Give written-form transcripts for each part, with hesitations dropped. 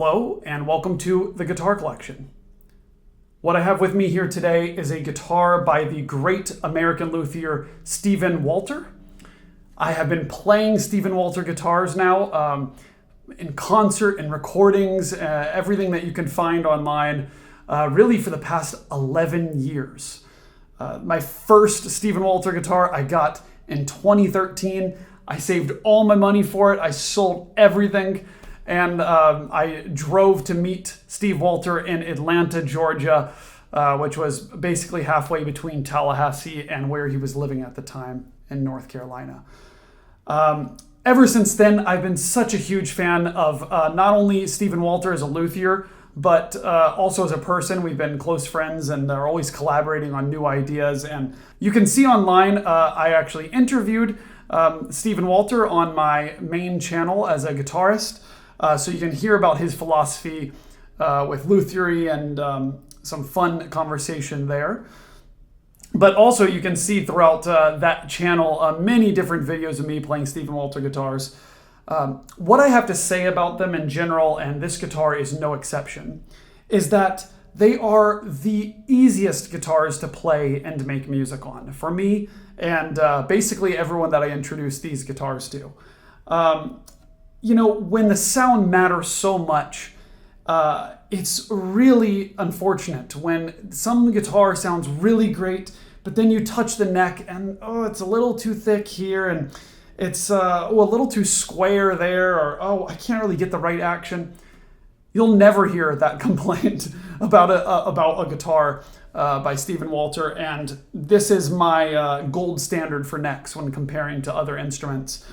Hello and welcome to the Guitar Collection. What I have with me here today is a guitar by the great American luthier Stephen Walter. I have been playing Stephen Walter guitars now in concert and recordings, everything that you can find online, really for the past 11 years. My first Stephen Walter guitar I got in 2013. I saved all my money for it. I sold everything. And I drove to meet Steve Walter in Atlanta, Georgia, which was basically halfway between Tallahassee and where he was living at the time in North Carolina. Ever since then, I've been such a huge fan of not only Stephen Walter as a luthier, but also as a person. We've been close friends and are always collaborating on new ideas. And you can see online, I actually interviewed Stephen Walter on my main channel as a guitarist. So you can hear about his philosophy with luthiery and some fun conversation there. But also you can see throughout that channel many different videos of me playing Stephen Walter guitars. What I have to say about them in general, and this guitar is no exception, is that they are the easiest guitars to play and to make music on for me and basically everyone that I introduce these guitars to. You know, when the sound matters so much, it's really unfortunate when some guitar sounds really great, but then you touch the neck and, oh, it's a little too thick here, and it's a little too square there, or, oh, I can't really get the right action. You'll never hear that complaint about a guitar by Stephen Walter, and this is my gold standard for necks when comparing to other instruments.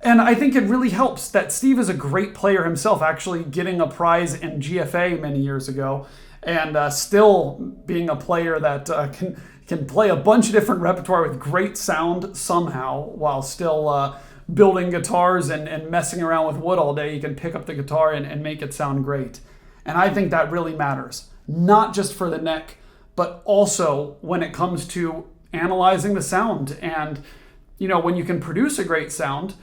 And I think it really helps that Steve is a great player himself, actually getting a prize in GFA many years ago, and still being a player that can play a bunch of different repertoire with great sound somehow, while still building guitars and messing around with wood all day. You can pick up the guitar and make it sound great. And I think that really matters, not just for the neck, but also when it comes to analyzing the sound. And, you know, when you can produce a great sound,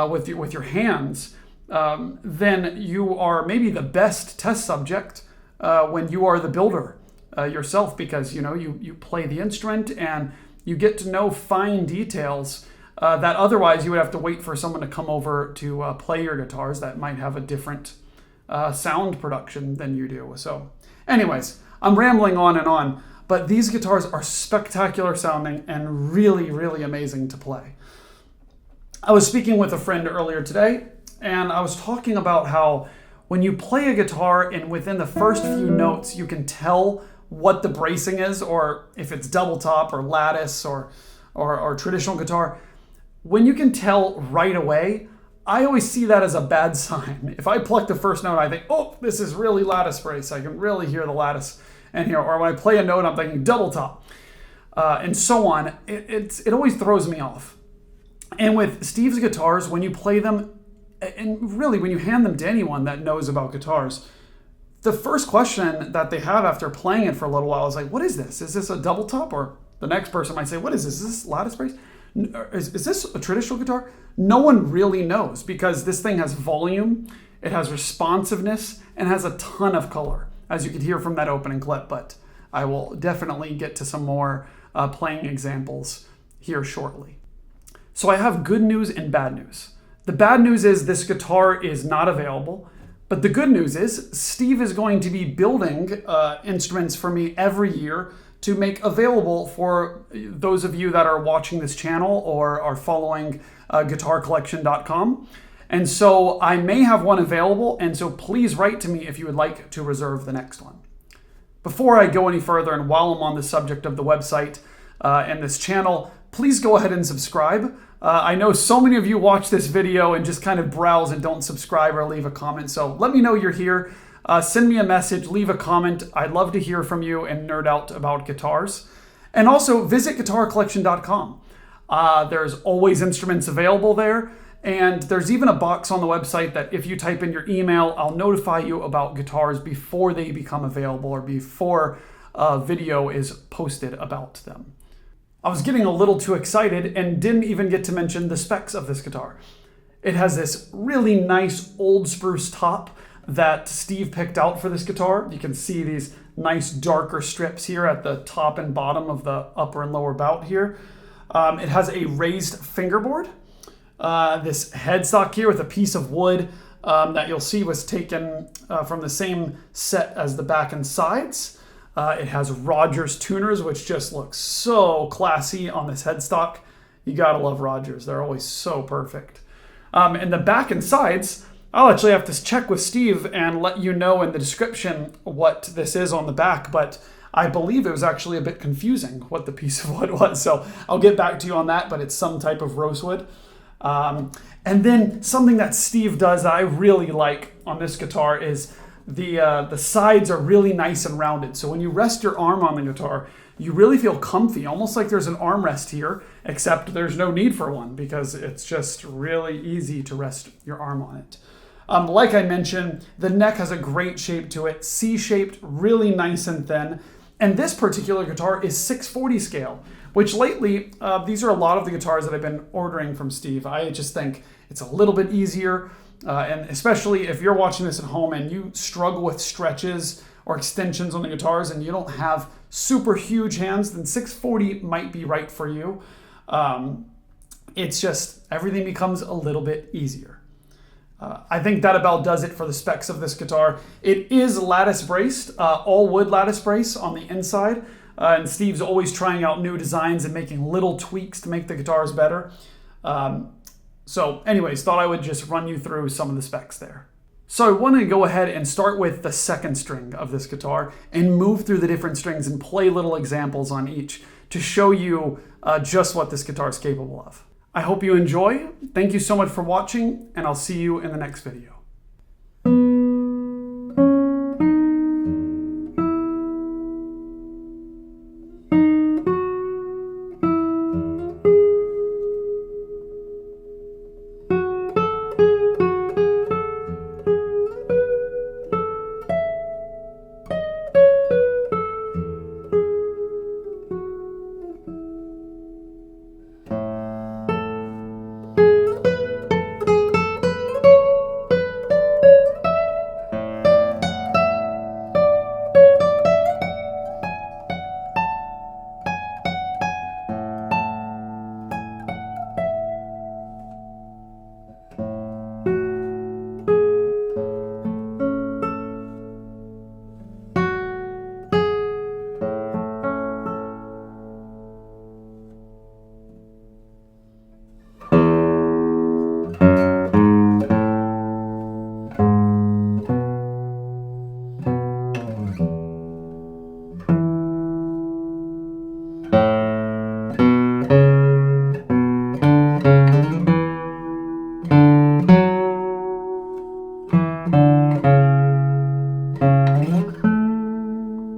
with your hands, then you are maybe the best test subject when you are the builder yourself, because you know you play the instrument and you get to know fine details that otherwise you would have to wait for someone to come over to play your guitars that might have a different sound production than you do. So anyways, I'm rambling on and on, but these guitars are spectacular sounding and really, really amazing to play. I was speaking with a friend earlier today, and I was talking about how when you play a guitar and within the first few notes, you can tell what the bracing is, or if it's double top or lattice or traditional guitar. When you can tell right away, I always see that as a bad sign. If I pluck the first note, I think, oh, this is really lattice brace. I can really hear the lattice in here. Or when I play a note, I'm thinking double top, and so on. It always throws me off. And with Steve's guitars, when you play them, and really when you hand them to anyone that knows about guitars, the first question that they have after playing it for a little while is like, what is this? Is this a double top? Or the next person might say, what is this? Is this lattice brace? Is this a traditional guitar? No one really knows, because this thing has volume, it has responsiveness, and has a ton of color, as you could hear from that opening clip. But I will definitely get to some more playing examples here shortly. So I have good news and bad news. The bad news is this guitar is not available, but the good news is Steve is going to be building instruments for me every year to make available for those of you that are watching this channel or are following guitarcollection.com. And so I may have one available, and so please write to me if you would like to reserve the next one. Before I go any further, and while I'm on the subject of the website and this channel, please go ahead and subscribe. I know so many of you watch this video and just kind of browse and don't subscribe or leave a comment. So let me know you're here. Send me a message, leave a comment. I'd love to hear from you and nerd out about guitars. And also visit guitarcollection.com. There's always instruments available there. And there's even a box on the website that if you type in your email, I'll notify you about guitars before they become available or before a video is posted about them. I was getting a little too excited and didn't even get to mention the specs of this guitar. It has this really nice old spruce top that Steve picked out for this guitar. You can see these nice darker strips here at the top and bottom of the upper and lower bout here. It has a raised fingerboard. This headstock here with a piece of wood that you'll see was taken from the same set as the back and sides. It has Rogers tuners, which just looks so classy on this headstock. You gotta love Rogers. They're always so perfect. And the back and sides, I'll actually have to check with Steve and let you know in the description what this is on the back, but I believe it was actually a bit confusing what the piece of wood was. So I'll get back to you on that, but it's some type of rosewood. And then something that Steve does that I really like on this guitar is the sides are really nice and rounded. So when you rest your arm on the guitar, you really feel comfy, almost like there's an armrest here, except there's no need for one because it's just really easy to rest your arm on it. Like I mentioned, the neck has a great shape to it, C-shaped, really nice and thin. And this particular guitar is 640 scale, which lately, these are a lot of the guitars that I've been ordering from Steve. I just think it's a little bit easier, and especially if you're watching this at home and you struggle with stretches or extensions on the guitars and you don't have super huge hands, then 640 might be right for you. It's just, everything becomes a little bit easier. I think that about does it for the specs of this guitar. It is lattice braced, all wood lattice brace on the inside. And Steve's always trying out new designs and making little tweaks to make the guitars better. So anyways, thought I would just run you through some of the specs there. So I want to go ahead and start with the second string of this guitar and move through the different strings and play little examples on each to show you just what this guitar is capable of. I hope you enjoy. Thank you so much for watching, and I'll see you in the next video.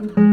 Mm-hmm.